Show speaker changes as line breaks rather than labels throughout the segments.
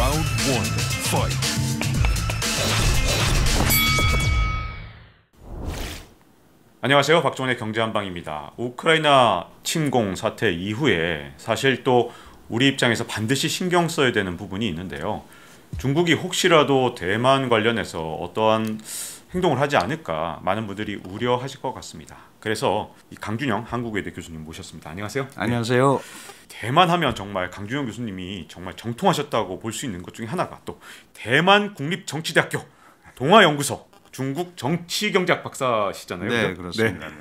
Round one, fight.
안녕하세요. 박종원의 경제한방입니다. 우크라이나 침공 사태 이후에 사실 또 우리 입장에서 반드시 신경 써야 되는 부분이 있는데요. 중국이 혹시라도 대만 관련해서 어떠한 행동을 하지 않을까 많은 분들이 우려하실 것 같습니다. 그래서 이 강준영 한국외대 교수님 모셨습니다. 안녕하세요.
안녕하세요.
대만 하면 정말 강준영 교수님이 정말 정통하셨다고 볼 수 있는 것 중에 하나가 또 대만 국립정치대학교 동아연구소 중국 정치경제학 박사시잖아요.
네,
그죠?
그렇습니다.
네.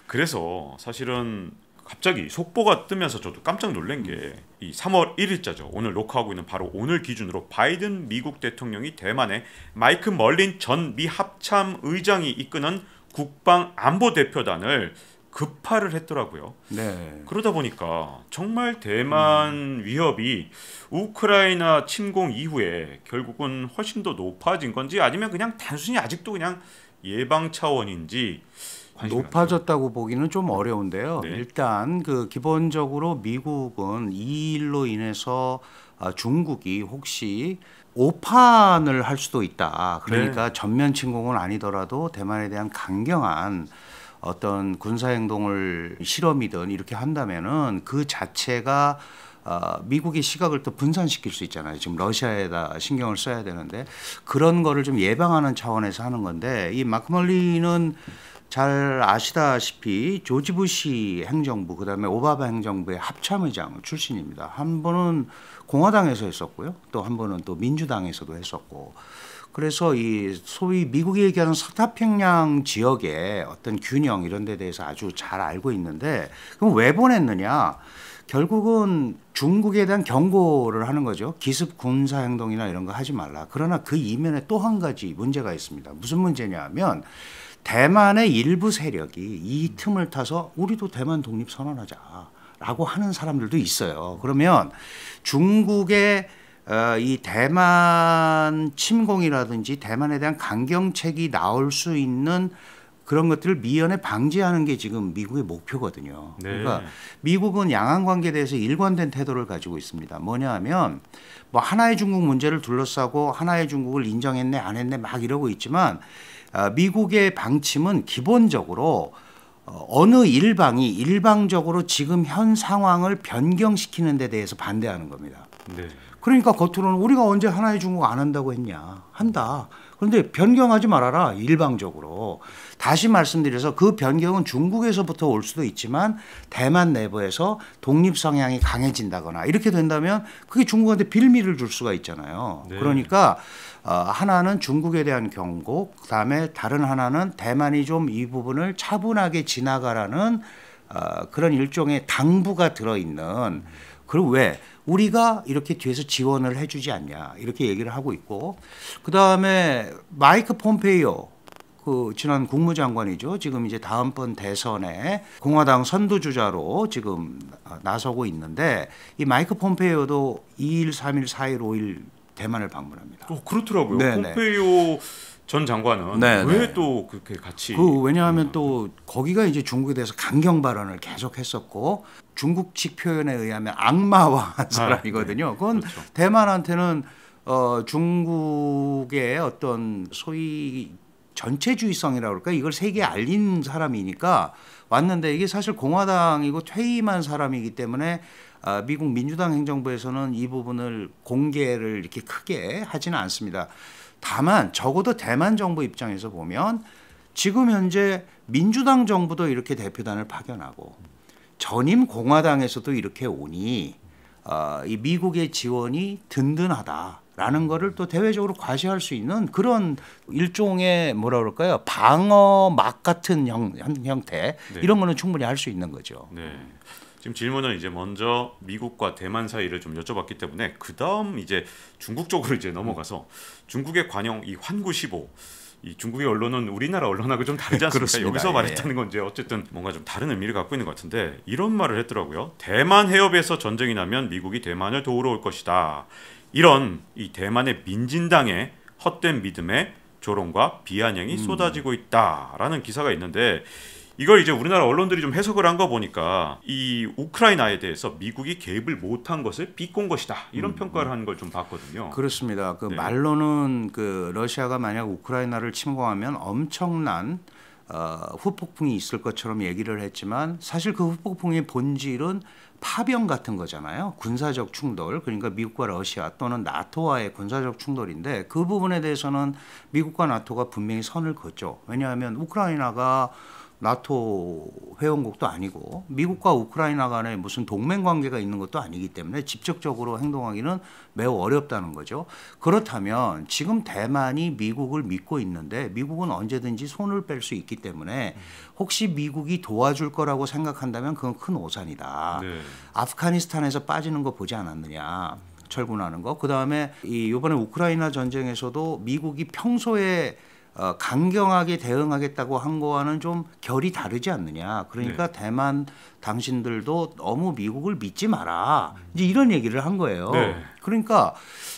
그래서 사실은 갑자기 속보가 뜨면서 저도 깜짝 놀란 게 이 3월 1일자죠. 오늘 녹화하고 있는 바로 오늘 기준으로 바이든 미국 대통령이 대만에 마이크 멀린 전 미 합참 의장이 이끄는 국방안보대표단을 급파를 했더라고요.
네.
그러다 보니까 정말 대만 위협이 우크라이나 침공 이후에 결국은 훨씬 더 높아진 건지 아니면 그냥 단순히 아직도 그냥 예방 차원인지
높아졌다고 보기는 좀 어려운데요.
네.
일단 그 기본적으로 미국은 이 일로 인해서 중국이 혹시 오판을 할 수도 있다. 그러니까 전면 침공은 아니더라도 대만에 대한 강경한 어떤 군사 행동을 실험이든 이렇게 한다면은 그 자체가 미국의 시각을 또 분산시킬 수 있잖아요. 지금 러시아에다 신경을 써야 되는데 그런 거를 좀 예방하는 차원에서 하는 건데 이 마크멀리는 잘 아시다시피 조지 부시 행정부 그다음에 오바마 행정부의 합참의장 출신입니다. 한 번은 공화당에서 했었고요. 또 한 번은 또 민주당에서도 했었고. 그래서 이 소위 미국이 얘기하는 서태평양 지역의 어떤 균형 이런 데 대해서 아주 잘 알고 있는데 그럼 왜 보냈느냐? 결국은 중국에 대한 경고를 하는 거죠. 기습 군사 행동이나 이런 거 하지 말라. 그러나 그 이면에 또 한 가지 문제가 있습니다. 무슨 문제냐면 대만의 일부 세력이 이 틈을 타서 우리도 대만 독립 선언하자라고 하는 사람들도 있어요. 그러면 중국의 이 대만 침공이라든지 대만에 대한 강경책이 나올 수 있는 그런 것들을 미연에 방지하는 게 지금 미국의 목표거든요.
네.
그러니까 미국은 양안 관계에 대해서 일관된 태도를 가지고 있습니다. 뭐냐 하면 뭐 하나의 중국 문제를 둘러싸고 하나의 중국을 인정했네 안 했네 막 이러고 있지만 미국의 방침은 기본적으로 어느 일방이 일방적으로 지금 현 상황을 변경시키는 데 대해서 반대하는 겁니다.
네.
그러니까 겉으로는 우리가 언제 하나의 중국 안 한다고 했냐. 한다. 그런데 변경하지 말아라. 일방적으로. 다시 말씀드려서 그 변경은 중국에서부터 올 수도 있지만 대만 내부에서 독립 성향이 강해진다거나 이렇게 된다면 그게 중국한테 빌미를 줄 수가 있잖아요.
네.
그러니까 하나는 중국에 대한 경고, 그다음에 다른 하나는 대만이 좀 이 부분을 차분하게 지나가라는 그런 일종의 당부가 들어있는. 그리고 왜 우리가 이렇게 뒤에서 지원을 해주지 않냐 이렇게 얘기를 하고 있고 그다음에 마이크 폼페이오 그 지난 국무장관이죠. 지금 이제 다음번 대선에 공화당 선두주자로 지금 나서고 있는데 이 마이크 폼페이오도 2일, 3일, 4일, 5일 대만을 방문합니다.
그렇더라고요.
네네.
폼페이오 전 장관은 왜 또 그렇게 같이
왜냐하면 또 거기가 이제 중국에 대해서 강경 발언을 계속 했었고 중국 측 표현에 의하면 악마화한 사람이거든요. 그건
그렇죠.
대만한테는 중국의 어떤 소위 전체주의성이라고 그럴까 이걸 세계에 알린 사람이니까 왔는데 이게 사실 공화당이고 퇴임한 사람이기 때문에 미국 민주당 행정부에서는 이 부분을 공개를 이렇게 크게 하지는 않습니다. 다만 적어도 대만 정부 입장에서 보면 지금 현재 민주당 정부도 이렇게 대표단을 파견하고 전임 공화당에서도 이렇게 오니 이 미국의 지원이 든든하다라는 거를 또 대외적으로 과시할 수 있는 그런 일종의 뭐라 그럴까요? 방어막 같은 형태
네.
이런 거는 충분히 할 수 있는 거죠.
네. 지금 질문은 이제 먼저 미국과 대만 사이를 좀 여쭤봤기 때문에 그 다음 이제 중국 쪽으로 이제 넘어가서 중국의 관영 이 환구15 이 중국의 언론은 우리나라 언론하고 좀 다르지 않습니까?
그렇습니다.
여기서 말했다는 건 이제 어쨌든 뭔가 좀 다른 의미를 갖고 있는 것 같은데 이런 말을 했더라고요. 대만 해협에서 전쟁이 나면 미국이 대만을 도우러 올 것이다. 이런 이 대만의 민진당의 헛된 믿음에 조롱과 비아냥이 쏟아지고 있다라는 기사가 있는데 이걸 이제 우리나라 언론들이 좀 해석을 한 거 보니까 이 우크라이나에 대해서 미국이 개입을 못한 것을 비꼰 것이다 이런 평가를 한 걸 좀 봤거든요.
그렇습니다. 그
네.
말로는 그 러시아가 만약 우크라이나를 침공하면 엄청난 후폭풍이 있을 것처럼 얘기를 했지만 사실 그 후폭풍의 본질은 파병 같은 거잖아요. 군사적 충돌, 그러니까 미국과 러시아 또는 나토와의 군사적 충돌인데 그 부분에 대해서는 미국과 나토가 분명히 선을 긋죠. 왜냐하면 우크라이나가 나토 회원국도 아니고 미국과 우크라이나 간에 무슨 동맹 관계가 있는 것도 아니기 때문에 직접적으로 행동하기는 매우 어렵다는 거죠. 그렇다면 지금 대만이 미국을 믿고 있는데 미국은 언제든지 손을 뺄 수 있기 때문에 혹시 미국이 도와줄 거라고 생각한다면 그건 큰 오산이다.
네.
아프가니스탄에서 빠지는 거 보지 않았느냐. 철군하는 거. 그다음에 이번에 우크라이나 전쟁에서도 미국이 평소에 강경하게 대응하겠다고 한 거와는 좀 결이 다르지 않느냐. 그러니까 대만 당신들도 너무 미국을 믿지 마라. 이제 이런 얘기를 한 거예요.
네.
그러니까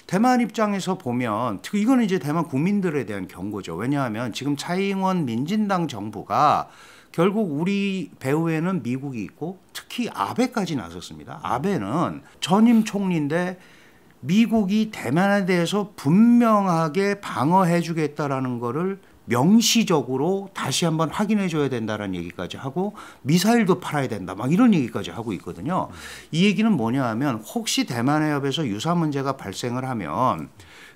대만 입장에서 보면 이거는 이제 대만 국민들에 대한 경고죠. 왜냐하면 지금 차이잉원 민진당 정부가 결국 우리 배후에는 미국이 있고 특히 아베까지 나섰습니다. 아베는 전임 총리인데 미국이 대만에 대해서 분명하게 방어해 주겠다라는 거를 명시적으로 다시 한번 확인해 줘야 된다라는 얘기까지 하고 미사일도 팔아야 된다 막 이런 얘기까지 하고 있거든요. 이 얘기는 뭐냐 하면 혹시 대만 해협에서 유사 문제가 발생을 하면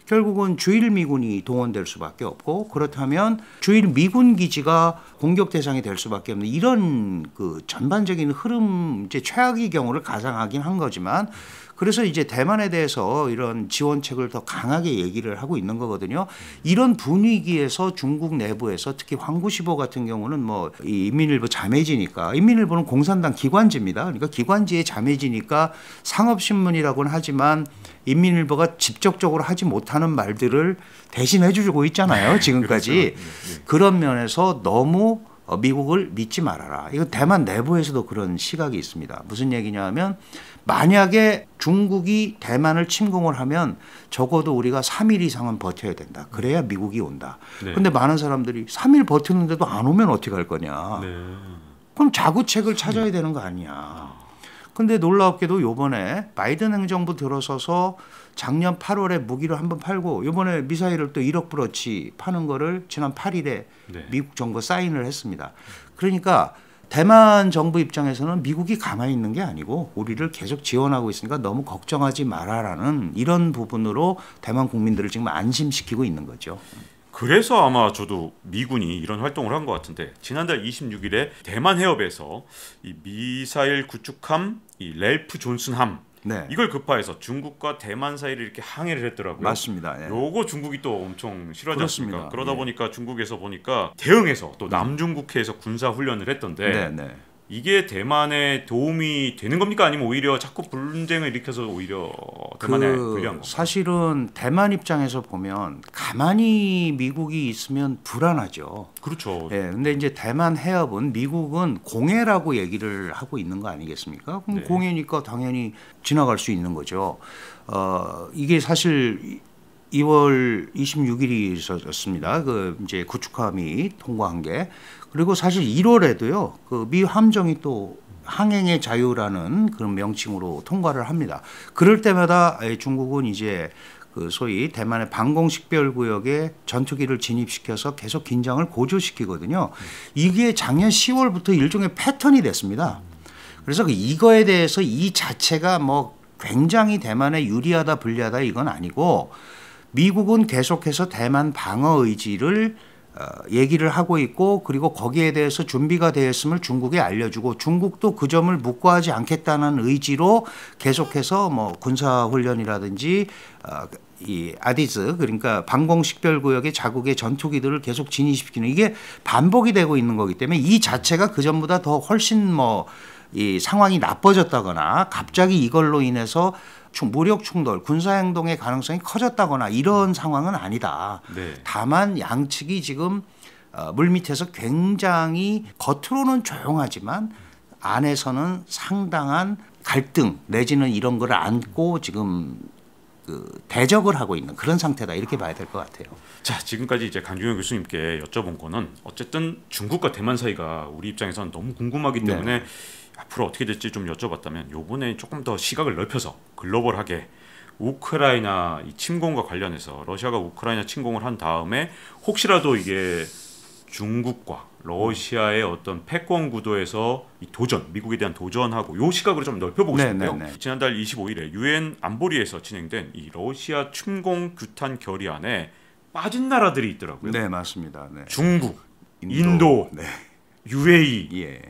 결국은 주일 미군이 동원될 수밖에 없고 그렇다면 주일 미군 기지가 공격 대상이 될 수밖에 없는 이런 그 전반적인 흐름 이제 최악의 경우를 가상하긴 한 거지만 그래서 이제 대만에 대해서 이런 지원책을 더 강하게 얘기를 하고 있는 거거든요. 이런 분위기에서 중국 내부에서 특히 황구시보 같은 경우는 뭐 이 인민일보 자매지니까 인민일보는 공산당 기관지입니다. 그러니까 기관지의 자매지니까 상업신문이라고는 하지만 인민일보가 직접적으로 하지 못하는 말들을 대신해 주고 있잖아요. 지금까지.
그렇죠.
그런 면에서 너무 미국을 믿지 말아라. 이거 대만 내부에서도 그런 시각이 있습니다. 무슨 얘기냐 하면 만약에 중국이 대만을 침공을 하면 적어도 우리가 3일 이상은 버텨야 된다. 그래야 미국이 온다. 그런데 많은 사람들이 3일 버티는데도 안 오면 어떻게 할 거냐.
네.
그럼 자구책을 찾아야 되는 거 아니냐. 근데 놀랍게도 요번에 바이든 행정부 들어서서 작년 8월에 무기를 한번 팔고 요번에 미사일을 또 1억 불어치 파는 거를 지난 8일에 미국 정부 사인을 했습니다. 그러니까 대만 정부 입장에서는 미국이 가만히 있는 게 아니고 우리를 계속 지원하고 있으니까 너무 걱정하지 마라라는 이런 부분으로 대만 국민들을 지금 안심시키고 있는 거죠.
그래서 아마 저도 미군이 이런 활동을 한 것 같은데 지난달 26일에 대만 해협에서 이 미사일 구축함 이 랠프 존슨함 이걸 급파해서 중국과 대만 사이를 이렇게 항해를 했더라고요.
맞습니다. 예.
요거 중국이 또 엄청 싫어하지 않습니까? 그러다
예.
보니까 중국에서 보니까 대응해서 또 남중국해에서 군사 훈련을 했던데 이게 대만에 도움이 되는 겁니까? 아니면 오히려 자꾸 분쟁을 일으켜서 오히려 대만에 불리한 건가요?
사실은 대만 입장에서 보면 가만히 미국이 있으면 불안하죠.
그렇죠.
예, 근데 이제 대만 해협은 미국은 공해라고 얘기를 하고 있는 거 아니겠습니까? 그럼 공해니까 당연히 지나갈 수 있는 거죠. 이게 사실 2월 26일이었습니다. 그 이제 구축함이 통과한 게. 그리고 사실 1월에도요. 그 미 함정이 또 항행의 자유라는 그런 명칭으로 통과를 합니다. 그럴 때마다 중국은 이제 그 소위 대만의 방공식별구역에 전투기를 진입시켜서 계속 긴장을 고조시키거든요. 이게 작년 10월부터 일종의 패턴이 됐습니다. 그래서 이거에 대해서 이 자체가 뭐 굉장히 대만에 유리하다 불리하다 이건 아니고 미국은 계속해서 대만 방어 의지를 얘기를 하고 있고 그리고 거기에 대해서 준비가 되었음을 중국에 알려주고 중국도 그 점을 묵과하지 않겠다는 의지로 계속해서 뭐 군사훈련이라든지 이 아디즈 그러니까 방공식별구역의 자국의 전투기들을 계속 진입시키는 이게 반복이 되고 있는 거기 때문에 이 자체가 그 전보다 더 훨씬 뭐 이 상황이 나빠졌다거나 갑자기 이걸로 인해서 무력 충돌, 군사 행동의 가능성이 커졌다거나 이런 상황은 아니다. 다만 양측이 지금 물밑에서 굉장히 겉으로는 조용하지만 안에서는 상당한 갈등 내지는 이런 걸 안고 지금 그 대적을 하고 있는 그런 상태다 이렇게 봐야 될 것 같아요.
자, 지금까지 이제 강준영 교수님께 여쭤본 거는 어쨌든 중국과 대만 사이가 우리 입장에서는 너무 궁금하기 때문에
네.
앞으로 어떻게 될지 좀 여쭤봤다면 요번에 조금 더 시각을 넓혀서 글로벌하게 우크라이나 이 침공과 관련해서 러시아가 우크라이나 침공을 한 다음에 혹시라도 이게 중국과 러시아의 어떤 패권 구도에서 이 도전, 미국에 대한 도전하고 요 시각으로 좀 넓혀보고
네,
싶은데요.
네, 네.
지난달 25일에 유엔 안보리에서 진행된 이 러시아 침공 규탄 결의안에 빠진 나라들이 있더라고요.
네, 맞습니다. 네.
중국, 인도,
네.
UAE.
예.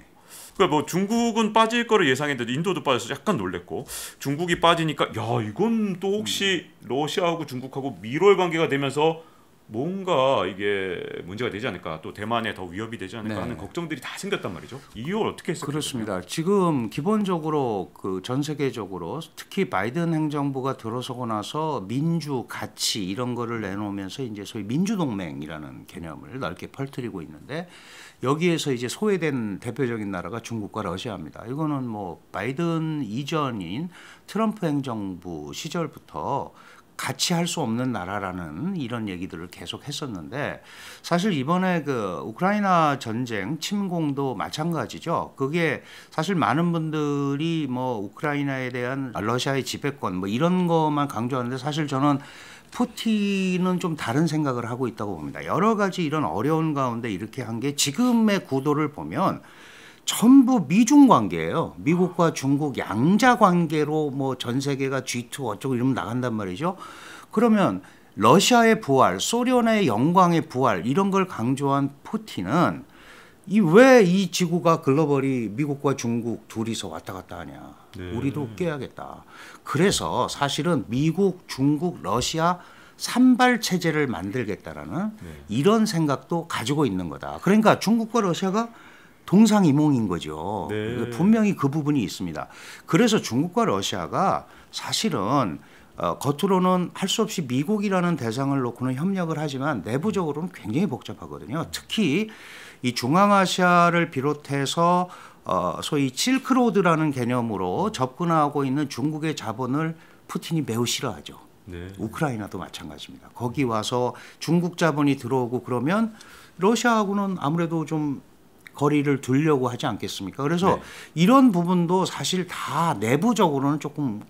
그러니까 뭐 중국은 빠질 거를 예상했는데 인도도 빠져서 약간 놀랬고 중국이 빠지니까 야 이건 또 혹시 러시아하고 중국하고 밀월 관계가 되면서 뭔가 이게 문제가 되지 않을까 또 대만에 더 위협이 되지 않을까
네.
하는 걱정들이 다 생겼단 말이죠. 이걸 어떻게 했을까요?
그렇습니다. 지금 기본적으로 그 전 세계적으로 특히 바이든 행정부가 들어서고 나서 민주 가치 이런 거를 내놓으면서 이제 소위 민주동맹이라는 개념을 넓게 펼뜨리고 있는데 여기에서 이제 소외된 대표적인 나라가 중국과 러시아입니다. 이거는 뭐 바이든 이전인 트럼프 행정부 시절부터 같이 할 수 없는 나라라는 이런 얘기들을 계속 했었는데 사실 이번에 그 우크라이나 전쟁 침공도 마찬가지죠. 그게 사실 많은 분들이 뭐 우크라이나에 대한 러시아의 지배권 뭐 이런 것만 강조하는데 사실 저는 푸틴은 좀 다른 생각을 하고 있다고 봅니다. 여러 가지 이런 어려운 가운데 이렇게 한 게 지금의 구도를 보면 전부 미중 관계예요. 미국과 중국 양자 관계로 뭐 전 세계가 G2 어쩌고 이러면 나간단 말이죠. 그러면 러시아의 부활, 소련의 영광의 부활 이런 걸 강조한 푸틴은 왜 이 지구가 글로벌이 미국과 중국 둘이서 왔다 갔다 하냐.
네.
우리도 깨야겠다. 그래서 사실은 미국, 중국, 러시아 산발 체제를 만들겠다라는 이런 생각도 가지고 있는 거다. 그러니까 중국과 러시아가 동상이몽인 거죠.
네.
분명히 그 부분이 있습니다. 그래서 중국과 러시아가 사실은 겉으로는 할 수 없이 미국이라는 대상을 놓고는 협력을 하지만 내부적으로는 굉장히 복잡하거든요. 특히 이 중앙아시아를 비롯해서 소위 실크로드라는 개념으로 접근하고 있는 중국의 자본을 푸틴이 매우 싫어하죠.
네.
우크라이나도 마찬가지입니다. 거기 와서 중국 자본이 들어오고 그러면 러시아하고는 아무래도 좀 거리를 두려고 하지 않겠습니까? 그래서
네.
이런 부분도 사실 다 내부적으로는 조금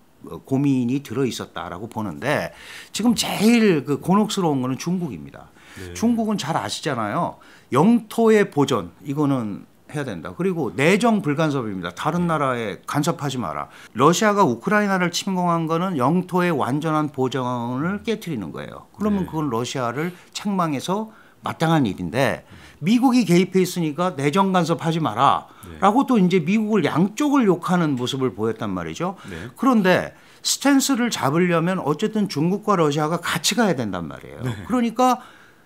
고민이 들어 있었다라고 보는데 지금 제일 그 곤혹스러운 거는 중국입니다.
네.
중국은 잘 아시잖아요. 영토의 보전 이거는 해야 된다. 그리고 내정 불간섭입니다. 다른 나라에 간섭하지 마라. 러시아가 우크라이나를 침공한 거는 영토의 완전한 보전을 깨트리는 거예요. 그러면 그건 러시아를 책망해서 마땅한 일인데 미국이 개입해 있으니까 내정 간섭하지 마라 라고 또 이제 미국을 양쪽을 욕하는 모습을 보였단 말이죠.
네.
그런데 스탠스를 잡으려면 어쨌든 중국과 러시아가 같이 가야 된단 말이에요. 그러니까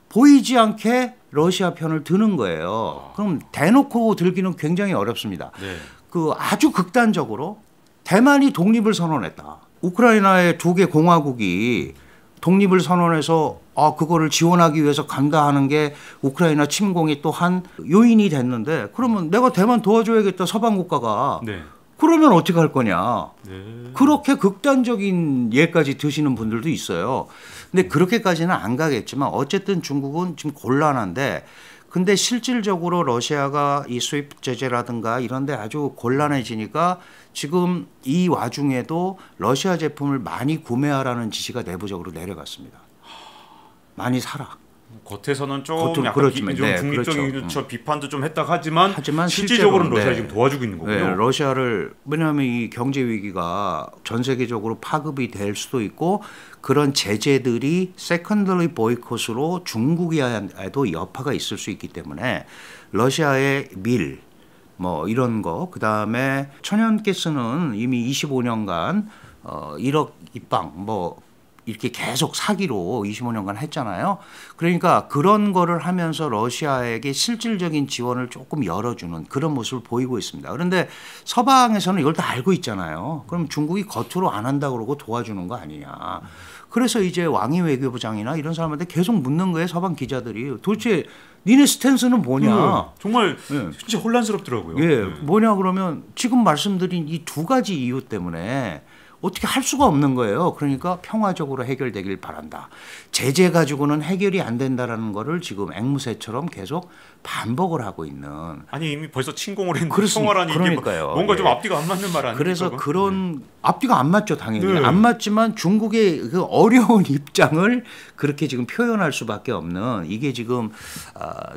보이지 않게 러시아 편을 드는 거예요. 그럼 대놓고 들기는 굉장히 어렵습니다.
네.
그 아주 극단적으로 대만이 독립을 선언했다. 우크라이나의 두 개 공화국이 독립을 선언해서 그거를 지원하기 위해서 간다 하는 게 우크라이나 침공이 또 한 요인이 됐는데 그러면 내가 대만 도와줘야겠다 서방 국가가
네.
그러면 어떻게 할 거냐.
네.
그렇게 극단적인 예까지 드시는 분들도 있어요. 근데 그렇게까지는 안 가겠지만 어쨌든 중국은 지금 곤란한데 근데 실질적으로 러시아가 이 수입 제재라든가 이런 데 아주 곤란해지니까 지금 이 와중에도 러시아 제품을 많이 구매하라는 지시가 내부적으로 내려갔습니다. 많이 사라.
겉에서는 좀
겉으로
약간
그렇지만,
좀
네,
중립적인
그렇죠.
비판도 좀 했다 하지만
실제로는,
실질적으로는 러시아 지금 도와주고 있는 거군요.
네, 러시아를 왜냐하면 이 경제 위기가 전 세계적으로 파급이 될 수도 있고 그런 제재들이 세컨더리 보이콧으로 중국에도 여파가 있을 수 있기 때문에 러시아의 밀 뭐 이런 거 그다음에 천연가스는 이미 25년간 1억 입방 뭐 이렇게 계속 사기로 25년간 했잖아요. 그러니까 그런 거를 하면서 러시아에게 실질적인 지원을 조금 열어주는 그런 모습을 보이고 있습니다. 그런데 서방에서는 이걸 다 알고 있잖아요. 그럼 중국이 겉으로 안 한다 그러고 도와주는 거 아니냐. 그래서 이제 왕이 외교부장이나 이런 사람한테 계속 묻는 거예요. 서방 기자들이. 도대체 니네 스탠스는 뭐냐.
정말
네.
진짜 혼란스럽더라고요.
예,
네.
뭐냐 그러면 지금 말씀드린 이 두 가지 이유 때문에 어떻게 할 수가 없는 거예요. 그러니까 평화적으로 해결되길 바란다. 제재 가지고는 해결이 안 된다라는 거를 지금 앵무새처럼 계속 반복을 하고 있는.
아니 이미 벌써 침공을 했는데
그렇습니다.
평화라니 이게
그러니까요.
뭔가 좀
예.
앞뒤가 안 맞는 말 아닙니까?
그래서
그건?
그런 앞뒤가 안 맞죠, 당연히.
네.
안 맞지만 중국의 그 어려운 입장을 그렇게 지금 표현할 수밖에 없는 이게 지금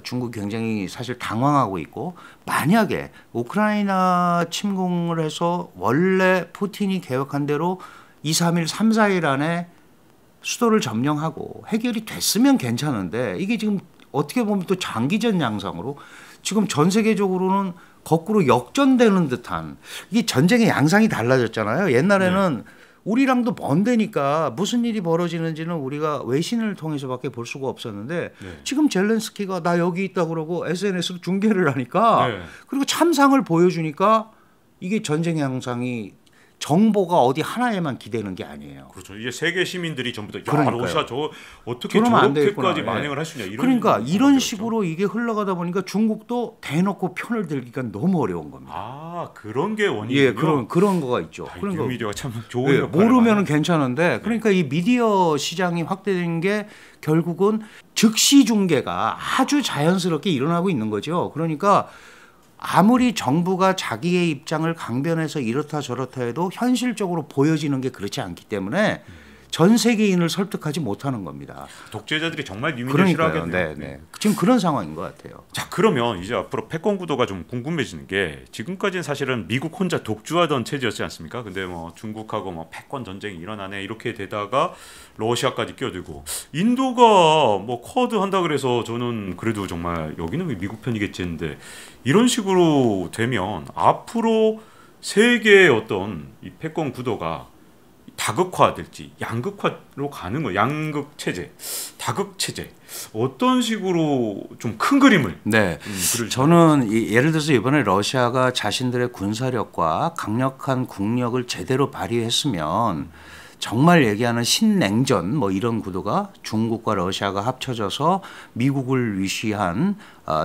중국 굉장히 사실 당황하고 있고, 만약에 우크라이나 침공을 해서 원래 푸틴이 계획한 대로 2, 3일, 3, 4일 안에 수도를 점령하고 해결이 됐으면 괜찮은데, 이게 지금 어떻게 보면 또 장기전 양상으로 지금 전 세계적으로는 거꾸로 역전되는 듯한, 이게 전쟁의 양상이 달라졌잖아요. 옛날에는 우리랑도 먼 데니까 무슨 일이 벌어지는지는 우리가 외신을 통해서밖에 볼 수가 없었는데 지금 젤렌스키가 나 여기 있다 그러고 SNS로 중계를 하니까 그리고 참상을 보여주니까 이게 전쟁 양상이 정보가 어디 하나에만 기대는 게 아니에요.
그렇죠. 이게 세계 시민들이 전부 다 야,
그러니까요.
러시아 저 어떻게
그러면 안
저렇게까지
되겠구나.
만행을 할 수 있냐 이런.
그러니까 이런
상황이었죠.
식으로 이게 흘러가다 보니까 중국도 대놓고 편을 들기가 너무 어려운 겁니다.
아 그런 게 원인이요.
예, 그런 거가 있죠.
그러니까 미디어가 참 좋은
예,
역할을
모르면은
많이
괜찮은데, 그러니까 이 미디어 시장이 확대된 게 결국은 즉시 중계가 아주 자연스럽게 일어나고 있는 거죠. 그러니까 아무리 정부가 자기의 입장을 강변해서 이렇다 저렇다 해도 현실적으로 보여지는 게 그렇지 않기 때문에 전 세계인을 설득하지 못하는 겁니다.
독재자들이 정말 유민을 싫어하겠네요.
네, 네. 지금 그런 상황인 것 같아요.
자 그러면 이제 앞으로 패권 구도가 좀 궁금해지는 게, 지금까지는 사실은 미국 혼자 독주하던 체제였지 않습니까? 근데 뭐 중국하고 뭐 패권 전쟁이 일어나네 이렇게 되다가 러시아까지 끼어들고, 인도가 뭐 쿼드 한다 그래서 저는 그래도 정말 여기는 왜 미국 편이겠지 했는데, 이런 식으로 되면 앞으로 세계의 어떤 이 패권 구도가 다극화될지 양극화로 가는 거예요. 양극 체제, 다극 체제, 어떤 식으로 좀 큰 그림을.
네, 저는 예를 들어서 이번에 러시아가 자신들의 군사력과 강력한 국력을 제대로 발휘했으면 정말 얘기하는 신냉전 뭐 이런 구도가 중국과 러시아가 합쳐져서 미국을 위시한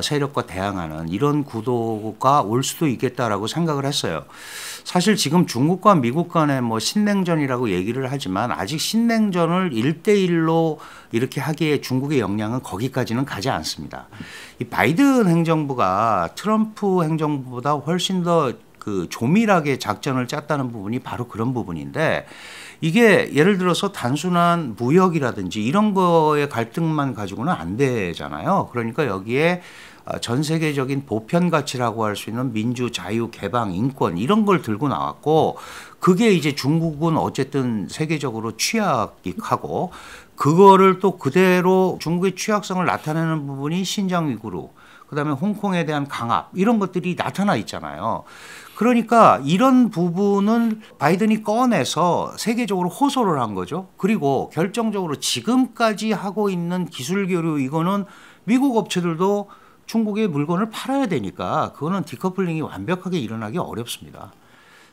세력과 대항하는 이런 구도가 올 수도 있겠다라고 생각을 했어요. 사실 지금 중국과 미국 간에 뭐 신냉전이라고 얘기를 하지만 아직 신냉전을 1대1로 이렇게 하기에 중국의 역량은 거기까지는 가지 않습니다. 이 바이든 행정부가 트럼프 행정부보다 훨씬 더 그 조밀하게 작전을 짰다는 부분이 바로 그런 부분인데, 이게 예를 들어서 단순한 무역이라든지 이런 거의 갈등만 가지고는 안 되잖아요. 그러니까 여기에 전 세계적인 보편 가치라고 할 수 있는 민주, 자유, 개방, 인권 이런 걸 들고 나왔고, 그게 이제 중국은 어쨌든 세계적으로 취약하고, 그거를 또 그대로 중국의 취약성을 나타내는 부분이 신장 위구르, 그다음에 홍콩에 대한 강압 이런 것들이 나타나 있잖아요. 그러니까 이런 부분은 바이든이 꺼내서 세계적으로 호소를 한 거죠. 그리고 결정적으로 지금까지 하고 있는 기술 교류, 이거는 미국 업체들도 중국의 물건을 팔아야 되니까 그거는 디커플링이 완벽하게 일어나기 어렵습니다.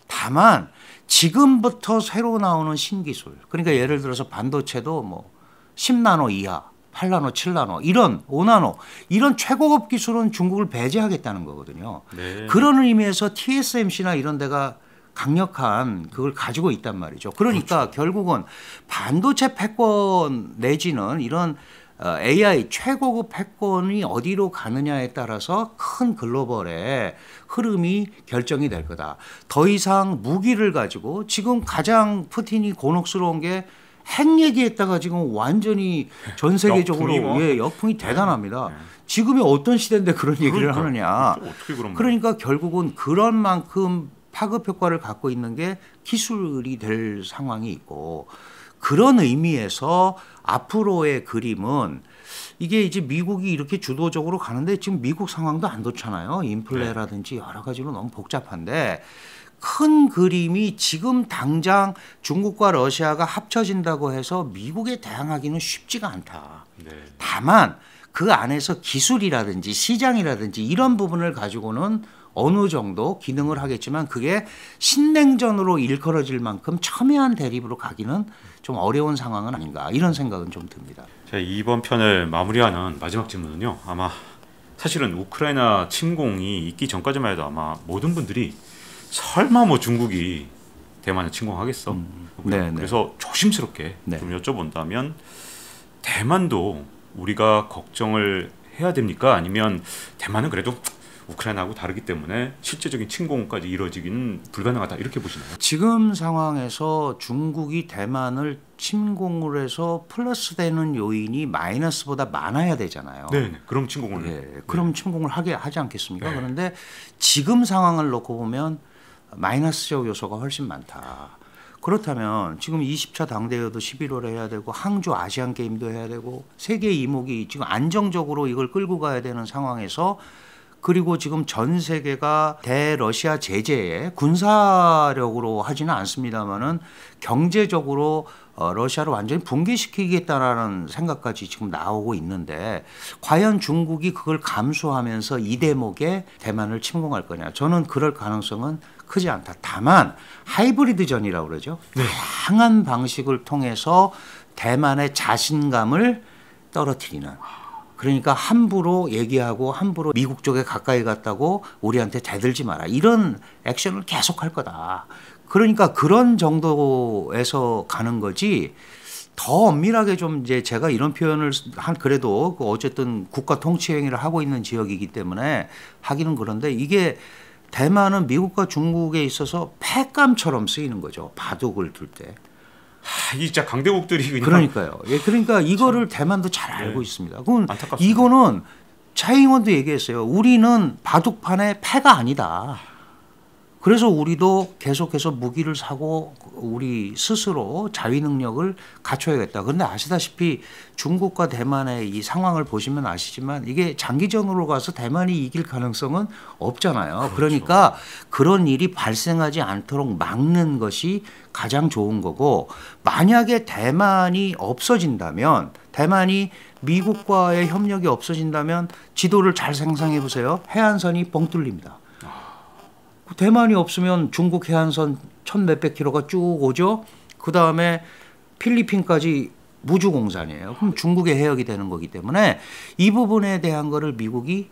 다만 지금부터 새로 나오는 신기술, 그러니까 예를 들어서 반도체도 뭐 10나노 이하, 8나노, 7나노, 이런 5나노 이런 최고급 기술은 중국을 배제하겠다는 거거든요.
네. 그런
그런 의미에서 TSMC나 이런 데가 강력한 그걸 가지고 있단 말이죠. 그러니까 결국은 반도체 패권 내지는 이런 AI 최고급 패권이 어디로 가느냐에 따라서 큰 글로벌의 흐름이 결정이 될 거다. 더 이상 무기를 가지고 지금 가장 푸틴이 곤혹스러운 게 핵 얘기했다가 지금 완전히 전 세계적으로 역풍이 대단합니다. 지금이 어떤 시대인데 그런 얘기를 하느냐.
어떻게
그러니까 결국은 그런 만큼 파급 효과를 갖고 있는 게 기술이 될 상황이 있고, 그런 의미에서 앞으로의 그림은 이게 이제 미국이 이렇게 주도적으로 가는데 지금 미국 상황도 안 좋잖아요. 인플레라든지 여러 가지로 너무 복잡한데, 큰 그림이 지금 당장 중국과 러시아가 합쳐진다고 해서 미국에 대항하기는 쉽지가 않다.
네.
다만 그 안에서 기술이라든지 시장이라든지 이런 부분을 가지고는 어느 정도 기능을 하겠지만, 그게 신냉전으로 일컬어질 만큼 첨예한 대립으로 가기는 좀 어려운 상황은 아닌가, 이런 생각은 좀 듭니다.
자, 이번 편을 마무리하는 마지막 질문은요. 아마 사실은 우크라이나 침공이 있기 전까지만 해도 아마 모든 분들이 설마 뭐 중국이 대만을 침공하겠어?
네,
그래서 조심스럽게
네.
좀 여쭤본다면 대만도 우리가 걱정을 해야 됩니까? 아니면 대만은 그래도 우크라이나하고 다르기 때문에 실제적인 침공까지 이루어지기는 불가능하다 이렇게 보시나요?
지금 상황에서 중국이 대만을 침공을 해서 플러스 되는 요인이 마이너스보다 많아야 되잖아요.
네, 그럼 침공을.
네, 그럼 침공을 하지 않겠습니까?
네.
그런데 지금 상황을 놓고 보면 마이너스적 요소가 훨씬 많다. 그렇다면 지금 20차 당대회도 11월에 해야 되고 항주 아시안 게임도 해야 되고 세계 이목이 지금 안정적으로 이걸 끌고 가야 되는 상황에서 그리고 지금 전 세계가 대러시아 제재에 군사력으로 하지는 않습니다만은 경제적으로 러시아를 완전히 붕괴시키겠다라는 생각까지 지금 나오고 있는데 과연 중국이 그걸 감수하면서 이 대목에 대만을 침공할 거냐? 저는 그럴 가능성은 크지 않다. 다만 하이브리드전이라고 그러죠. 다양한 방식을 통해서 대만의 자신감을 떨어뜨리는. 그러니까 함부로 얘기하고 함부로 미국 쪽에 가까이 갔다고 우리한테 대들지 마라. 이런 액션을 계속할 거다. 그러니까 그런 정도에서 가는 거지. 더 엄밀하게 좀 이제 제가 이런 표현을 그래도 어쨌든 국가 통치 행위를 하고 있는 지역이기 때문에 하기는 그런데 이게 대만은 미국과 중국에 있어서 폐감처럼 쓰이는 거죠. 바둑을 둘 때.
이 진짜 강대국들이 그냥
그러니까요. 예, 그러니까 이거를 대만도 잘 알고 있습니다. 그럼
안타깝습니다.
이거는 차이잉원도 얘기했어요. 우리는 바둑판의 패가 아니다. 그래서 우리도 계속해서 무기를 사고 우리 스스로 자위 능력을 갖춰야겠다. 그런데 아시다시피 중국과 대만의 이 상황을 보시면 아시지만 이게 장기전으로 가서 대만이 이길 가능성은 없잖아요.
그렇죠.
그러니까 그런 일이 발생하지 않도록 막는 것이 가장 좋은 거고 만약에 대만이 없어진다면 대만이 미국과의 협력이 없어진다면 지도를 잘 상상해 보세요. 해안선이 뻥 뚫립니다. 대만이 없으면 중국 해안선 1,몇백 킬로가 쭉 오죠. 그다음에 필리핀까지 무주공산이에요. 그럼 중국의 해역이 되는 거기 때문에 이 부분에 대한 거를 미국이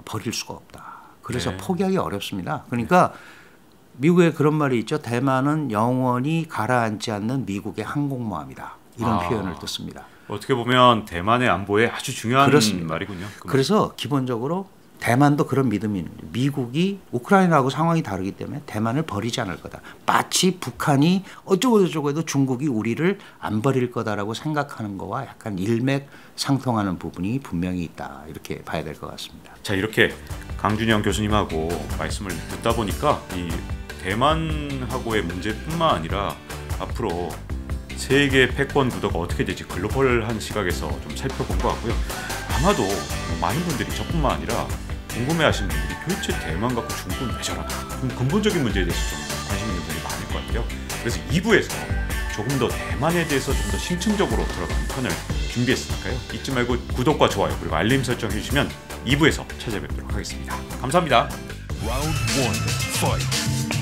버릴 수가 없다. 그래서
네.
포기하기 어렵습니다. 그러니까 미국의 그런 말이 있죠. 대만은 영원히 가라앉지 않는 미국의 항공모함이다. 이런 표현을 듣습니다.
어떻게 보면 대만의 안보에 아주 중요한
그렇습니다.
말이군요.
그래서 기본적으로 대만도 그런 믿음이 있는 거죠. 미국이 우크라이나하고 상황이 다르기 때문에 대만을 버리지 않을 거다. 마치 북한이 어쩌고 해도 중국이 우리를 안 버릴 거다라고 생각하는 거와 약간 일맥상통하는 부분이 분명히 있다. 이렇게 봐야 될 것 같습니다.
자, 이렇게 강준영 교수님하고 말씀을 듣다 보니까 이 대만하고의 문제뿐만 아니라 앞으로 세계 패권 구도가 어떻게 될지 글로벌한 시각에서 좀 살펴본 것 같고요. 아마도 많은 분들이 저뿐만 아니라 궁금해하시는 분들이 도대체 대만 갖고 중국은 왜 저러나 그럼 근본적인 문제에 대해서 좀 관심 있는 분들이 많을 것 같아요. 그래서 2부에서 조금 더 대만에 대해서 좀 더 심층적으로 들어가는 편을 준비했으니까요. 잊지 말고 구독과 좋아요 그리고 알림 설정 해주시면 2부에서 찾아뵙도록 하겠습니다. 감사합니다.
Round 1, fight.